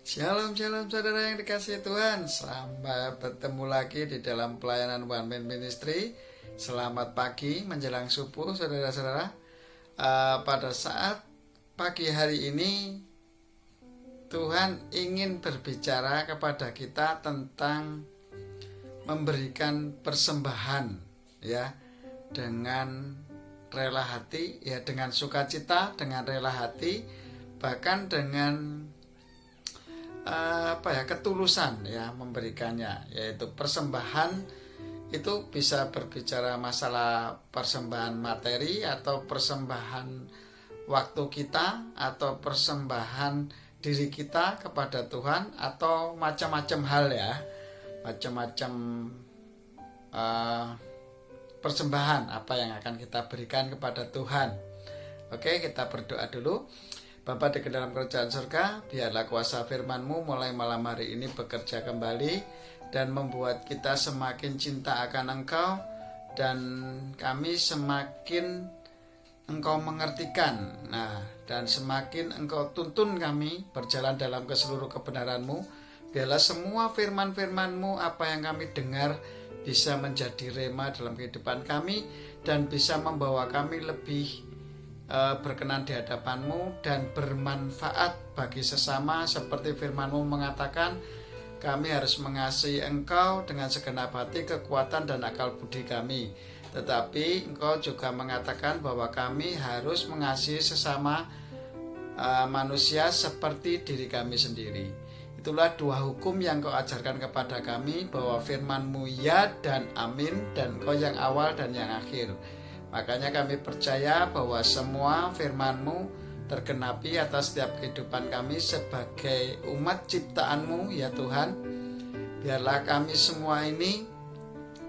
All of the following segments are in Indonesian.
Shalom, shalom saudara yang dikasihi Tuhan. Selamat bertemu lagi di dalam pelayanan One Man Ministry. Selamat pagi menjelang subuh saudara-saudara. Pada saat pagi hari ini Tuhan ingin berbicara kepada kita tentang memberikan persembahan, ya, dengan rela hati, ya, dengan sukacita, dengan rela hati, bahkan dengan ketulusan, ya, memberikannya, yaitu persembahan. Itu bisa berbicara masalah persembahan materi atau persembahan waktu kita atau persembahan diri kita kepada Tuhan atau macam-macam hal, ya, macam-macam persembahan apa yang akan kita berikan kepada Tuhan. Oke, kita berdoa dulu. Bapa di dalam kerajaan surga, biarlah kuasa firman-Mu mulai malam hari ini bekerja kembali dan membuat kita semakin cinta akan Engkau, dan kami semakin Engkau mengertikan, dan semakin Engkau tuntun kami berjalan dalam keseluruh kebenaran-Mu. Biarlah semua firman-firman-Mu, apa yang kami dengar, bisa menjadi rema dalam kehidupan kami dan bisa membawa kami lebih berkenan di hadapan-Mu dan bermanfaat bagi sesama. Seperti firman-Mu mengatakan, kami harus mengasihi Engkau dengan segenap hati, kekuatan dan akal budi kami. Tetapi Engkau juga mengatakan bahwa kami harus mengasihi sesama manusia seperti diri kami sendiri. Itulah dua hukum yang Kau ajarkan kepada kami, bahwa firman-Mu ya dan amin, dan Kau yang awal dan yang akhir. Makanya kami percaya bahwa semua firman-Mu tergenapi atas setiap kehidupan kami sebagai umat ciptaan-Mu, ya Tuhan. Biarlah kami semua ini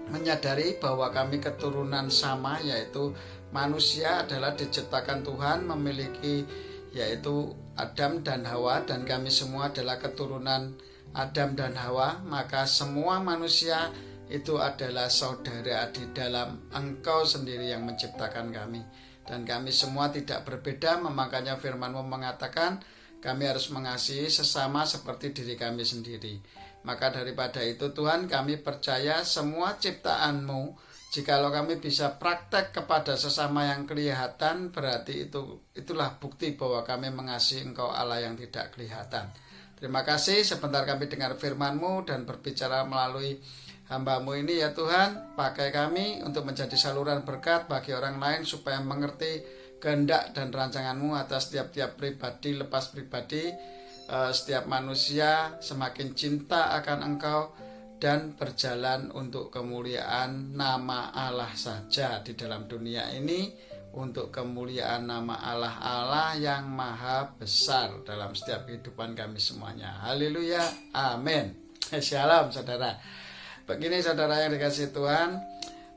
menyadari bahwa kami keturunan sama, yaitu manusia adalah diciptakan Tuhan, memiliki yaitu Adam dan Hawa, dan kami semua adalah keturunan Adam dan Hawa. Maka semua manusia itu adalah saudara di dalam Engkau sendiri yang menciptakan kami. Dan kami semua tidak berbeda, makanya firman-Mu mengatakan kami harus mengasihi sesama seperti diri kami sendiri. Maka daripada itu Tuhan, kami percaya semua ciptaan-Mu, jikalau kami bisa praktek kepada sesama yang kelihatan, berarti itulah bukti bahwa kami mengasihi Engkau Allah yang tidak kelihatan. Terima kasih, sebentar kami dengar firman-Mu dan berbicara melalui hamba-Mu ini, ya Tuhan. Pakai kami untuk menjadi saluran berkat bagi orang lain, supaya mengerti kehendak dan rancangan-Mu atas tiap-tiap pribadi lepas pribadi, setiap manusia semakin cinta akan Engkau dan berjalan untuk kemuliaan nama Allah saja di dalam dunia ini, untuk kemuliaan nama Allah yang maha besar dalam setiap kehidupan kami semuanya. Haleluya, amin. Shalom saudara. Begini saudara yang dikasihi Tuhan,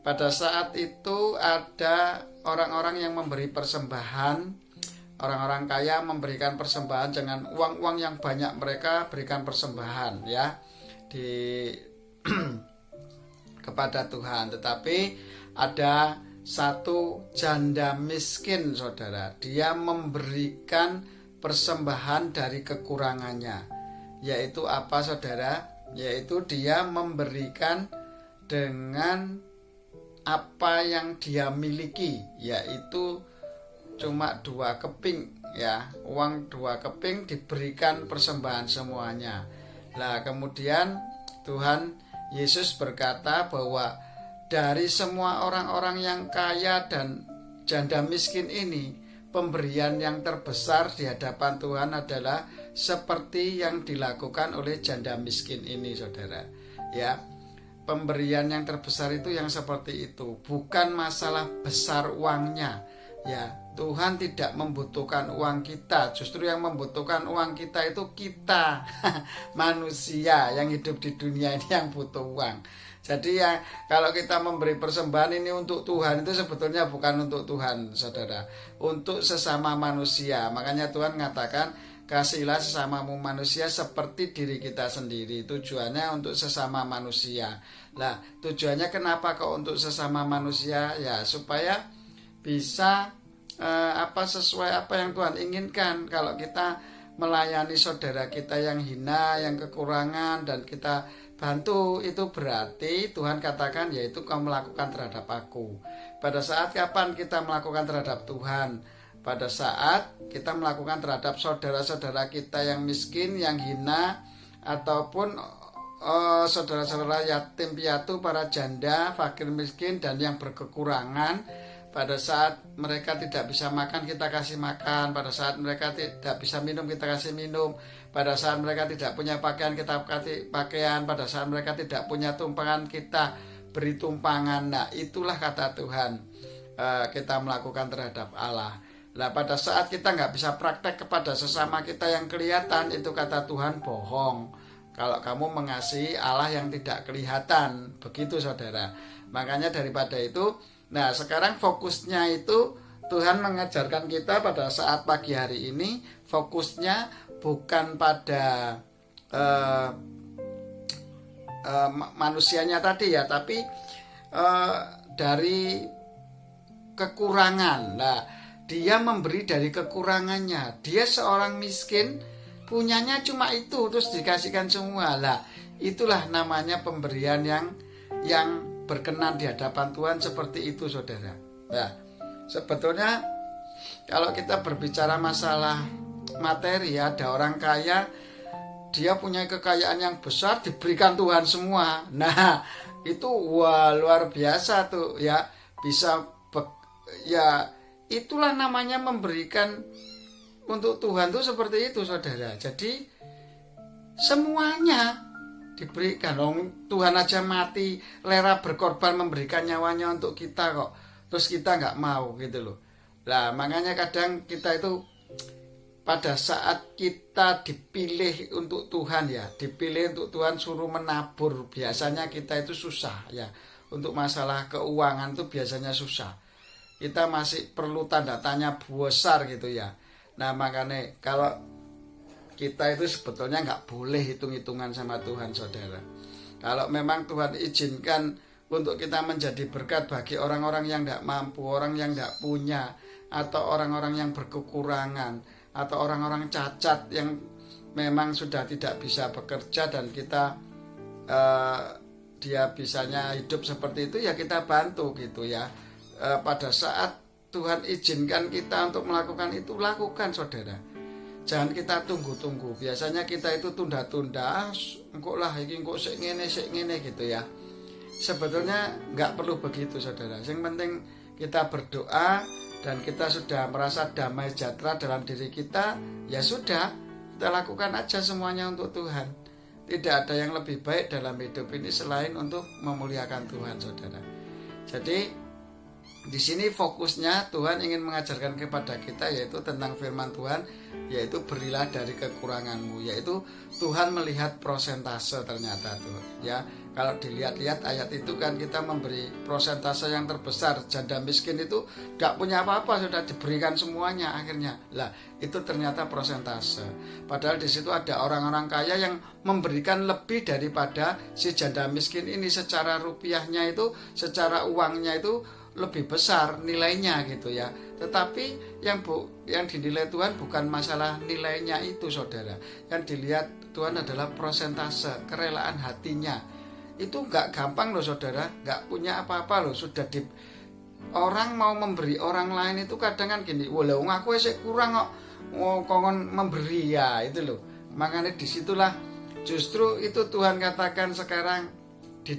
pada saat itu ada orang-orang yang memberi persembahan. Orang-orang kaya memberikan persembahan dengan uang-uang yang banyak, mereka berikan persembahan, ya, kepada Tuhan. Tetapi ada satu janda miskin saudara, dia memberikan persembahan dari kekurangannya. Yaitu apa saudara? Yaitu dia memberikan dengan apa yang dia miliki, yaitu cuma 2 keping, ya, uang 2 keping diberikan persembahan semuanya. Lah kemudian Tuhan Yesus berkata bahwa dari semua orang-orang yang kaya dan janda miskin ini, pemberian yang terbesar di hadapan Tuhan adalah seperti yang dilakukan oleh janda miskin ini saudara, ya. Pemberian yang terbesar itu yang seperti itu, bukan masalah besar uangnya, ya. Tuhan tidak membutuhkan uang kita, justru yang membutuhkan uang kita itu kita manusia yang hidup di dunia ini yang butuh uang. Jadi ya, kalau kita memberi persembahan ini untuk Tuhan, itu sebetulnya bukan untuk Tuhan saudara, untuk sesama manusia. Makanya Tuhan mengatakan, kasihilah sesamamu manusia seperti diri kita sendiri. Tujuannya untuk sesama manusia. Lah tujuannya kenapa kok untuk sesama manusia? Ya supaya bisa sesuai apa yang Tuhan inginkan. Kalau kita melayani saudara kita yang hina, yang kekurangan, dan kita bantu, itu berarti Tuhan katakan yaitu kau melakukan terhadap aku. Pada saat kapan kita melakukan terhadap Tuhan? Pada saat kita melakukan terhadap saudara-saudara kita yang miskin, yang hina, ataupun saudara-saudara yatim piatu, para janda, fakir miskin, dan yang berkekurangan. Pada saat mereka tidak bisa makan, kita kasih makan. Pada saat mereka tidak bisa minum, kita kasih minum. Pada saat mereka tidak punya pakaian, kita kasih pakaian. Pada saat mereka tidak punya tumpangan, kita beri tumpangan. Nah, itulah kata Tuhan kita melakukan terhadap Allah. Nah, pada saat kita nggak bisa praktek kepada sesama kita yang kelihatan, itu kata Tuhan bohong. Kalau kamu mengasihi Allah yang tidak kelihatan, begitu saudara. Makanya daripada itu, nah sekarang fokusnya itu Tuhan mengajarkan kita pada saat pagi hari ini, fokusnya bukan pada manusianya tadi ya, tapi dari kekurangan. Nah, dia memberi dari kekurangannya. Dia seorang miskin, punyanya cuma itu, terus dikasihkan semua. Lah, itulah namanya pemberian yang berkenan di hadapan Tuhan, seperti itu saudara. Nah, sebetulnya kalau kita berbicara masalah materi, ada orang kaya, dia punya kekayaan yang besar, diberikan Tuhan semua. Nah, itu wah luar biasa tuh ya, bisa ya itulah namanya memberikan untuk Tuhan tuh seperti itu saudara. Jadi semuanya diberikan. Tuhan aja mati rela berkorban memberikan nyawanya untuk kita kok, terus kita nggak mau gitu loh. Nah makanya kadang kita itu pada saat kita dipilih untuk Tuhan ya, dipilih untuk Tuhan suruh menabur, biasanya kita itu susah ya. Untuk masalah keuangan tuh biasanya susah, kita masih perlu tanda tanya besar gitu ya. Nah makanya kalau kita itu sebetulnya nggak boleh hitung-hitungan sama Tuhan saudara. Kalau memang Tuhan izinkan untuk kita menjadi berkat bagi orang-orang yang nggak mampu, orang yang nggak punya, atau orang-orang yang berkekurangan, atau orang-orang cacat yang memang sudah tidak bisa bekerja, dan kita dia bisanya hidup seperti itu ya, kita bantu gitu ya. Pada saat Tuhan izinkan kita untuk melakukan itu, lakukan saudara. Jangan kita tunggu-tunggu. Biasanya kita itu tunda-tunda, engkau lah ini engkau sik ngene gitu ya. Sebetulnya nggak perlu begitu saudara. Yang penting kita berdoa dan kita sudah merasa damai sejahtera dalam diri kita, ya sudah, kita lakukan aja semuanya untuk Tuhan. Tidak ada yang lebih baik dalam hidup ini selain untuk memuliakan Tuhan saudara. Jadi di sini fokusnya Tuhan ingin mengajarkan kepada kita yaitu tentang firman Tuhan, yaitu berilah dari kekuranganmu, yaitu Tuhan melihat prosentase ternyata tuh ya. Kalau dilihat-lihat ayat itu kan kita memberi prosentase yang terbesar. Janda miskin itu gak punya apa-apa, sudah diberikan semuanya akhirnya. Lah itu ternyata prosentase. Padahal di situ ada orang-orang kaya yang memberikan lebih daripada si janda miskin ini. Secara rupiahnya itu, secara uangnya itu lebih besar nilainya gitu ya. Tetapi yang dinilai Tuhan bukan masalah nilainya itu saudara. Yang dilihat Tuhan adalah prosentase kerelaan hatinya. Itu gak gampang loh saudara, gak punya apa-apa loh, sudah orang mau memberi orang lain itu kadang kan gini, walau aku esek kurang kok kongon memberi ya, itu loh. Makanya disitulah justru itu Tuhan katakan sekarang di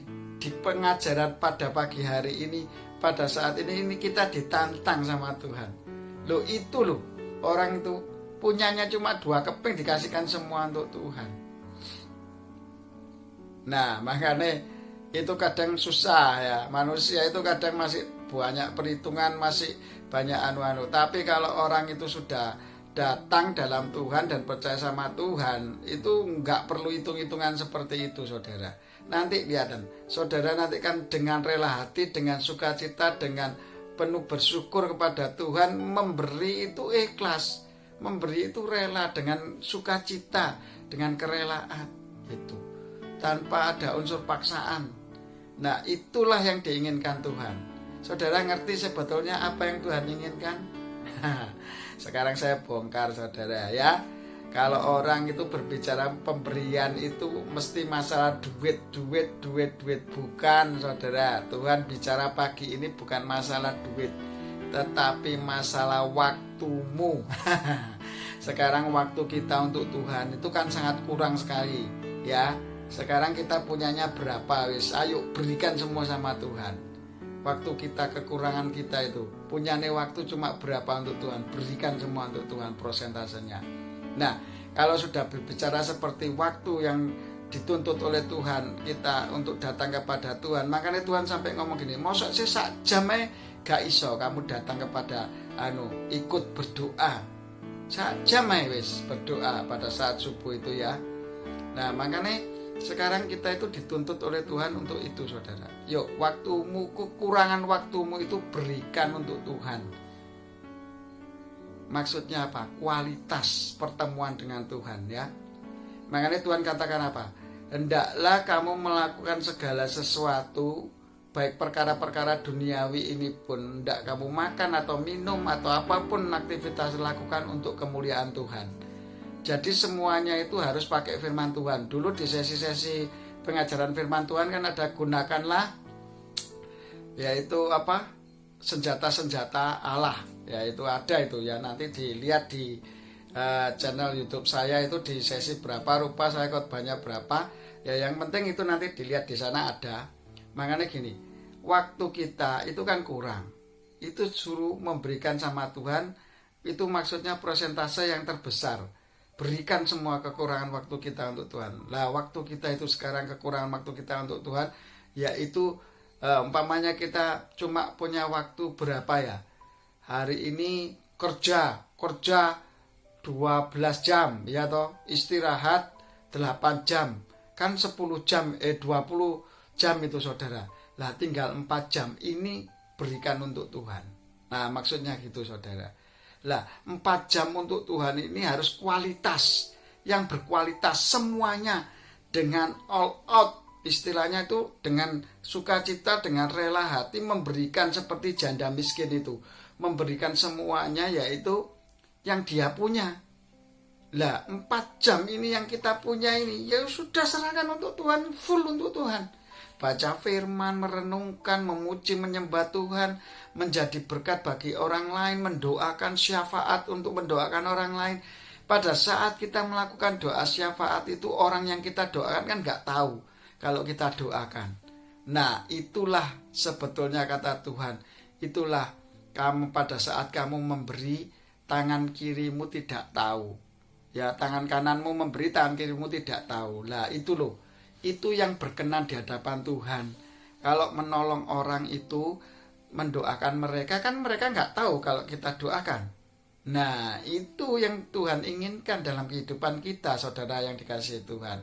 pengajaran pada pagi hari ini, pada saat ini kita ditantang sama Tuhan. Loh itu loh, orang itu punyanya cuma 2 keping dikasihkan semua untuk Tuhan. Nah makanya itu kadang susah ya, manusia itu kadang masih banyak perhitungan, masih banyak anu-anu. Tapi kalau orang itu sudah datang dalam Tuhan dan percaya sama Tuhan, itu nggak perlu hitung-hitungan seperti itu saudara. Nanti kelihatan saudara, nanti kan dengan rela hati, dengan sukacita, dengan penuh bersyukur kepada Tuhan, memberi itu ikhlas, memberi itu rela dengan sukacita, dengan kerelaan itu, tanpa ada unsur paksaan. Nah itulah yang diinginkan Tuhan. Saudara ngerti sebetulnya apa yang Tuhan inginkan? Sekarang saya bongkar saudara ya. Kalau orang itu berbicara pemberian itu mesti masalah duit. Bukan, saudara. Tuhan bicara pagi ini bukan masalah duit, tetapi masalah waktumu. Sekarang waktu kita untuk Tuhan itu kan sangat kurang sekali, ya. Sekarang kita punyanya berapa, wis? Ayo berikan semua sama Tuhan. Waktu kita kekurangan kita itu, punyanya waktu cuma berapa untuk Tuhan? Berikan semua untuk Tuhan prosentasenya. Nah, kalau sudah berbicara seperti waktu yang dituntut oleh Tuhan kita untuk datang kepada Tuhan, makanya Tuhan sampai ngomong gini, mosok sih sak jam gak iso kamu datang kepada ikut berdoa. Sak jam wis berdoa pada saat subuh itu ya. Nah, makanya sekarang kita itu dituntut oleh Tuhan untuk itu, saudara. Yuk, waktumu, kekurangan waktumu itu berikan untuk Tuhan. Maksudnya apa? Kualitas pertemuan dengan Tuhan, ya. Makanya Tuhan katakan apa? Hendaklah kamu melakukan segala sesuatu, baik perkara-perkara duniawi ini pun, hendak kamu makan atau minum atau apapun aktivitas lakukan untuk kemuliaan Tuhan. Jadi semuanya itu harus pakai firman Tuhan. Dulu di sesi-sesi pengajaran firman Tuhan kan ada gunakanlah, yaitu apa? Senjata-senjata Allah. Ya itu ada itu ya, nanti dilihat di channel YouTube saya itu di sesi berapa, rupa saya khotbahnya berapa ya, yang penting itu nanti dilihat di sana ada. Makanya gini, waktu kita itu kan kurang, itu suruh memberikan sama Tuhan, itu maksudnya persentase yang terbesar. Berikan semua kekurangan waktu kita untuk Tuhan. Lah waktu kita itu sekarang kekurangan waktu kita untuk Tuhan, yaitu umpamanya kita cuma punya waktu berapa ya, hari ini kerja 12 jam ya toh, istirahat 8 jam, kan 10 jam 20 jam itu, saudara. Lah tinggal 4 jam ini berikan untuk Tuhan. Nah maksudnya gitu, saudara. Lah 4 jam untuk Tuhan ini harus kualitas, yang berkualitas semuanya, dengan all out, istilahnya itu dengan sukacita, dengan rela hati memberikan, seperti janda miskin itu memberikan semuanya, yaitu yang dia punya. Lah 4 jam ini yang kita punya ini, ya sudah serahkan untuk Tuhan, full untuk Tuhan. Baca firman, merenungkan, memuji, menyembah Tuhan, menjadi berkat bagi orang lain, mendoakan syafaat untuk mendoakan orang lain. Pada saat kita melakukan doa syafaat itu, orang yang kita doakan kan gak tahu kalau kita doakan. Nah itulah sebetulnya kata Tuhan, itulah kamu pada saat kamu memberi, tangan kirimu tidak tahu. Ya, tangan kananmu memberi, tangan kirimu tidak tahu. Lah itu loh, itu yang berkenan di hadapan Tuhan. Kalau menolong orang itu, mendoakan mereka, kan mereka nggak tahu kalau kita doakan. Nah itu yang Tuhan inginkan dalam kehidupan kita, saudara yang dikasihi Tuhan.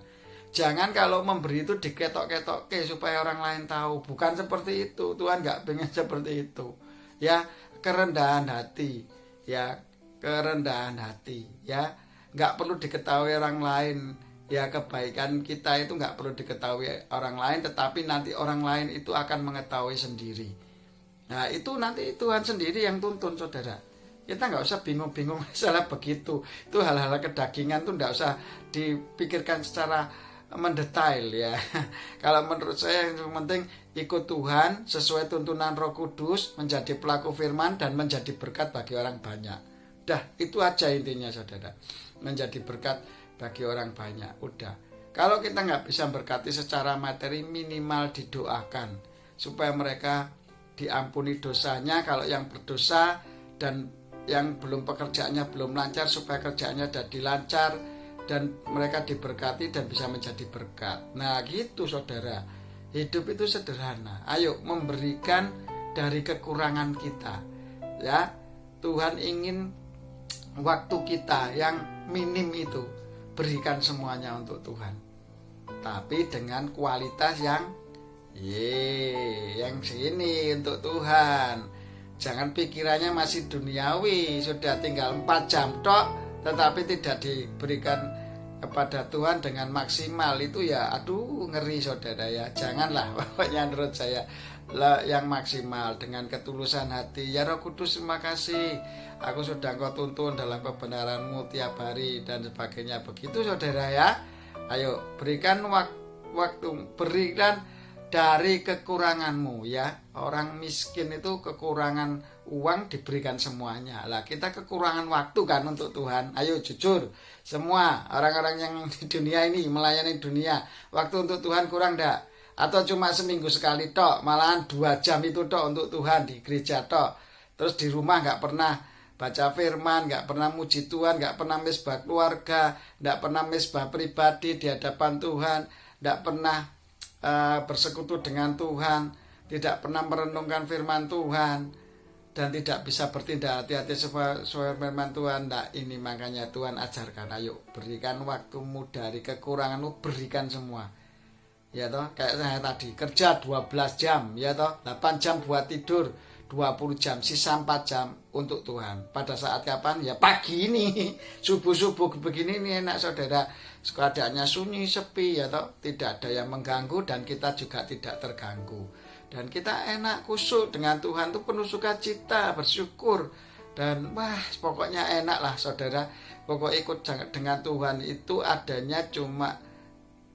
Jangan kalau memberi itu diketok-ketokke supaya orang lain tahu. Bukan seperti itu, Tuhan nggak pengen seperti itu. Ya, kerendahan hati, ya, kerendahan hati, ya, nggak perlu diketahui orang lain, ya, kebaikan kita itu nggak perlu diketahui orang lain, tetapi nanti orang lain itu akan mengetahui sendiri. Nah itu nanti Tuhan sendiri yang tuntun, saudara. Kita nggak usah bingung-bingung masalah begitu. Itu hal-hal kedagingan tuh nggak usah dipikirkan secara mendetail ya. Kalau menurut saya yang penting ikut Tuhan sesuai tuntunan Roh Kudus, menjadi pelaku firman dan menjadi berkat bagi orang banyak. Dah, itu aja intinya, saudara. Menjadi berkat bagi orang banyak. Udah. Kalau kita nggak bisa berkati secara materi, minimal didoakan supaya mereka diampuni dosanya. Kalau yang berdosa dan yang belum pekerjaannya belum lancar, supaya kerjaannya jadi lancar dan mereka diberkati dan bisa menjadi berkat. Nah gitu, saudara. Hidup itu sederhana. Ayo memberikan dari kekurangan kita, ya. Tuhan ingin waktu kita yang minim itu, berikan semuanya untuk Tuhan, tapi dengan kualitas yang sini untuk Tuhan. Jangan pikirannya masih duniawi, sudah tinggal 4 jam tok, tetapi tidak diberikan kepada Tuhan dengan maksimal. Itu ya aduh ngeri, saudara ya. Janganlah, pokoknya menurut saya yang maksimal dengan ketulusan hati. Ya Roh Kudus, terima kasih, aku sudah Kau tuntun dalam kebenaran-Mu tiap hari dan sebagainya. Begitu saudara ya. Ayo berikan waktu, berikan dari kekuranganmu ya. Orang miskin itu kekurangan uang diberikan semuanya. Lah kita kekurangan waktu kan untuk Tuhan. Ayo jujur, semua orang-orang yang di dunia ini melayani dunia, waktu untuk Tuhan kurang enggak? Atau cuma seminggu sekali tok, malahan 2 jam itu tok untuk Tuhan di gereja tok. Terus di rumah nggak pernah baca firman, nggak pernah muji Tuhan, nggak pernah misbah keluarga, nggak pernah misbah pribadi di hadapan Tuhan, nggak pernah bersekutu dengan Tuhan, tidak pernah merenungkan firman Tuhan, dan tidak bisa bertindak hati-hati sesuai firman Tuhan. Nah ini makanya Tuhan ajarkan, ayo berikan waktumu dari kekuranganmu, berikan semua. Ya toh, kayak saya tadi kerja 12 jam, ya toh, 8 jam buat tidur, 20 jam, sisa 4 jam untuk Tuhan. Pada saat kapan? Ya pagi ini, subuh-subuh begini nih enak saudara. Keadaannya sunyi, sepi, ya toh, tidak ada yang mengganggu dan kita juga tidak terganggu. Dan kita enak kusuk dengan Tuhan tuh penuh sukacita, bersyukur. Dan wah pokoknya enak lah saudara. Pokoknya ikut dengan Tuhan itu adanya cuma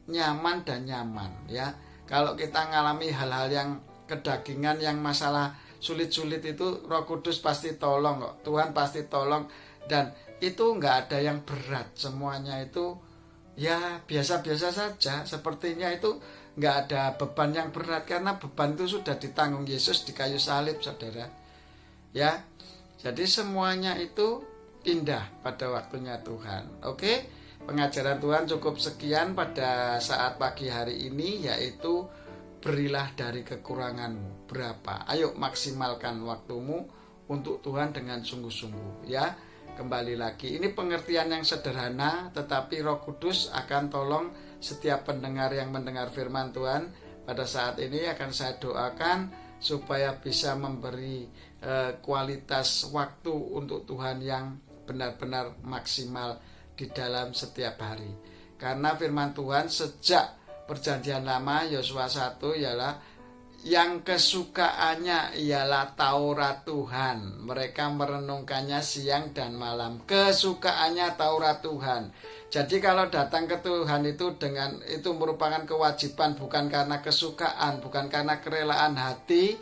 nyaman dan nyaman ya. Kalau kita ngalami hal-hal yang kedagingan, yang masalah sulit-sulit itu Roh Kudus pasti tolong kok. Tuhan pasti tolong, dan itu nggak ada yang berat, semuanya itu ya biasa-biasa saja. Sepertinya itu nggak ada beban yang berat, karena beban itu sudah ditanggung Yesus di kayu salib saudara ya. Jadi semuanya itu indah pada waktunya Tuhan. Oke, pengajaran Tuhan cukup sekian pada saat pagi hari ini, yaitu berilah dari kekuranganmu. Berapa? Ayo maksimalkan waktumu untuk Tuhan dengan sungguh-sungguh ya. Kembali lagi, ini pengertian yang sederhana, tetapi Roh Kudus akan tolong setiap pendengar yang mendengar firman Tuhan pada saat ini. Akan saya doakan supaya bisa memberi kualitas waktu untuk Tuhan yang benar-benar maksimal di dalam setiap hari. Karena firman Tuhan sejak perjanjian lama, Yosua 1 ialah yang kesukaannya ialah Taurat Tuhan. Mereka merenungkannya siang dan malam. Kesukaannya Taurat Tuhan. Jadi kalau datang ke Tuhan itu merupakan kewajiban, bukan karena kesukaan, bukan karena kerelaan hati,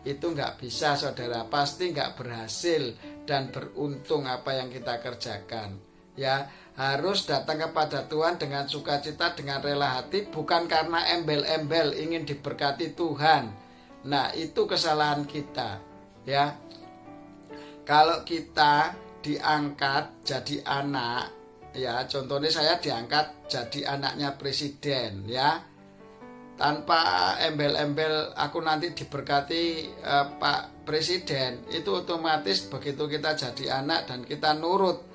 itu nggak bisa saudara. Pasti nggak berhasil dan beruntung apa yang kita kerjakan. Ya, harus datang kepada Tuhan dengan sukacita, dengan rela hati, bukan karena embel-embel ingin diberkati Tuhan. Nah, itu kesalahan kita ya. Kalau kita diangkat jadi anak ya, contohnya saya diangkat jadi anaknya presiden ya, tanpa embel-embel aku nanti diberkati Pak Presiden, itu otomatis begitu kita jadi anak dan kita nurut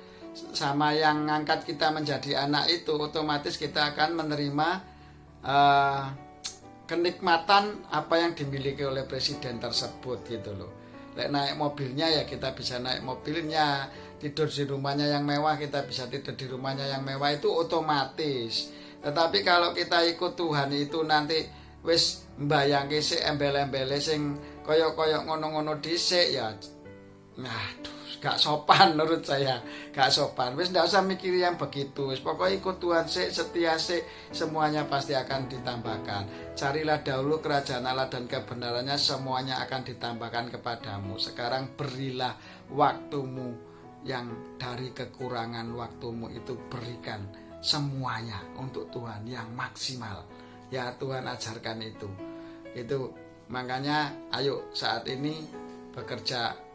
sama yang ngangkat kita menjadi anak itu, otomatis kita akan menerima kenikmatan apa yang dimiliki oleh presiden tersebut gitu loh. Naik mobilnya ya kita bisa naik mobilnya, tidur di rumahnya yang mewah kita bisa tidur di rumahnya yang mewah, itu otomatis. Tetapi kalau kita ikut Tuhan itu nanti wis mbayangke sik embel-embele sing koyok-koyok ngono-ngono dhisik ya, aduh gak sopan menurut saya, gak sopan. Wis ndak usah mikir yang begitu. Wis pokoknya ikut Tuhan sik, setia sik, semuanya pasti akan ditambahkan. Carilah dahulu kerajaan Allah dan kebenarannya, semuanya akan ditambahkan kepadamu. Sekarang berilah waktumu, yang dari kekurangan waktumu itu berikan semuanya untuk Tuhan yang maksimal. Ya Tuhan ajarkan itu. Itu makanya ayo saat ini bekerja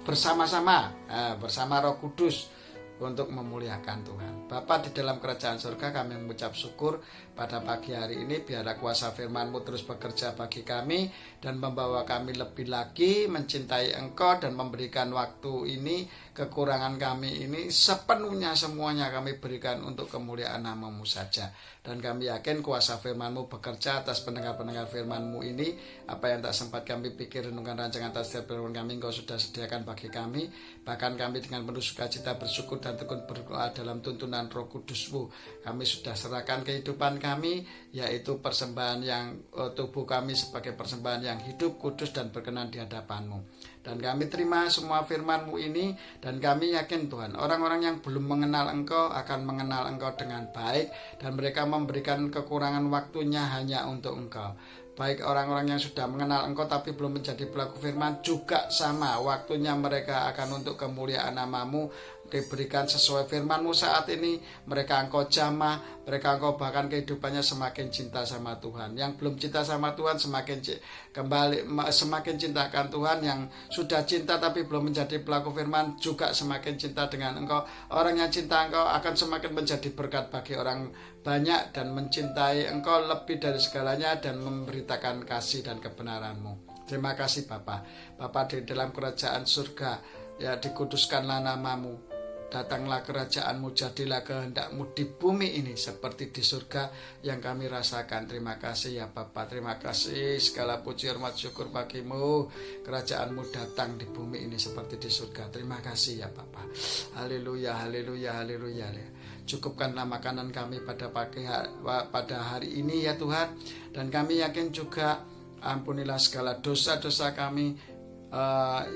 bersama-sama bersama Roh Kudus untuk memuliakan Tuhan. Bapa di dalam kerajaan surga, kami mengucap syukur pada pagi hari ini. Biarlah kuasa firman-Mu terus bekerja bagi kami dan membawa kami lebih lagi mencintai Engkau dan memberikan waktu ini, kekurangan kami ini sepenuhnya semuanya kami berikan untuk kemuliaan nama-Mu saja. Dan kami yakin kuasa firman-Mu bekerja atas pendengar-pendengar firman-Mu ini. Apa yang tak sempat kami pikir, renungkan rancangan atas setiap firman kami, Engkau sudah sediakan bagi kami. Bahkan kami dengan penuh sukacita bersyukur dan dan tekun berdoa dalam tuntunan Roh Kudus-Mu. Kami sudah serahkan kehidupan kami, yaitu persembahan yang tubuh kami sebagai persembahan yang hidup, kudus, dan berkenan di hadapan-Mu. Dan kami terima semua firman-Mu ini, dan kami yakin Tuhan, orang-orang yang belum mengenal Engkau akan mengenal Engkau dengan baik, dan mereka memberikan kekurangan waktunya hanya untuk Engkau. Baik orang-orang yang sudah mengenal Engkau tapi belum menjadi pelaku firman juga sama, waktunya mereka akan untuk kemuliaan nama-Mu, diberikan sesuai firman-Mu saat ini. Mereka Engkau jamah, mereka Engkau bahkan kehidupannya semakin cinta sama Tuhan. Yang belum cinta sama Tuhan semakin cintakan Tuhan. Yang sudah cinta tapi belum menjadi pelaku firman juga semakin cinta dengan Engkau. Orang yang cinta Engkau akan semakin menjadi berkat bagi orang banyak dan mencintai Engkau lebih dari segalanya dan memberitakan kasih dan kebenaran-Mu. Terima kasih Bapa. Bapa, di dalam kerajaan surga, ya dikuduskanlah nama-Mu. Datanglah kerajaan-Mu, jadilah kehendak-Mu di bumi ini seperti di surga yang kami rasakan. Terima kasih ya Bapa, terima kasih, segala puji hormat syukur bagi-Mu. Kerajaan-Mu datang di bumi ini seperti di surga. Terima kasih ya Bapa. Haleluya, haleluya, haleluya. Cukupkanlah makanan kami pada hari ini ya Tuhan. Dan kami yakin juga ampunilah segala dosa-dosa kami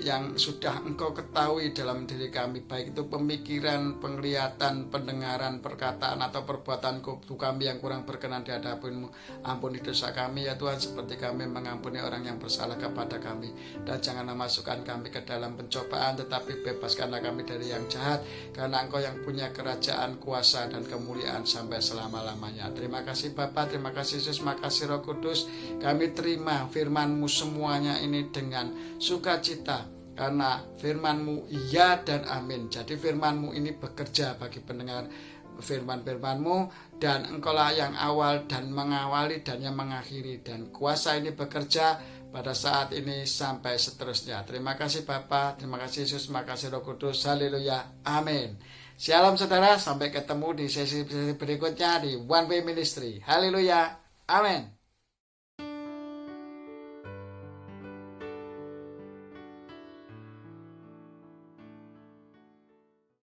yang sudah Engkau ketahui dalam diri kami, baik itu pemikiran, penglihatan, pendengaran, perkataan atau perbuatan tubuh kami yang kurang berkenan di hadapan-Mu. Ampuni dosa kami ya Tuhan, seperti kami mengampuni orang yang bersalah kepada kami. Dan janganlah masukkan kami ke dalam pencobaan, tetapi bebaskanlah kami dari yang jahat, karena Engkau yang punya kerajaan, kuasa, dan kemuliaan sampai selama-lamanya. Terima kasih Bapa, terima kasih Yesus, makasih Roh Kudus. Kami terima firman-Mu semuanya ini dengan sukacita, karena firman-Mu iya dan amin. Jadi firman-Mu ini bekerja bagi pendengar firman-firman-Mu, dan Engkaulah yang awal dan mengawali dan yang mengakhiri, dan kuasa ini bekerja pada saat ini sampai seterusnya. Terima kasih Bapa, terima kasih Yesus, makasih Roh Kudus. Haleluya, amin. Shalom saudara, sampai ketemu di sesi berikutnya di One Way Ministry. Haleluya, amin.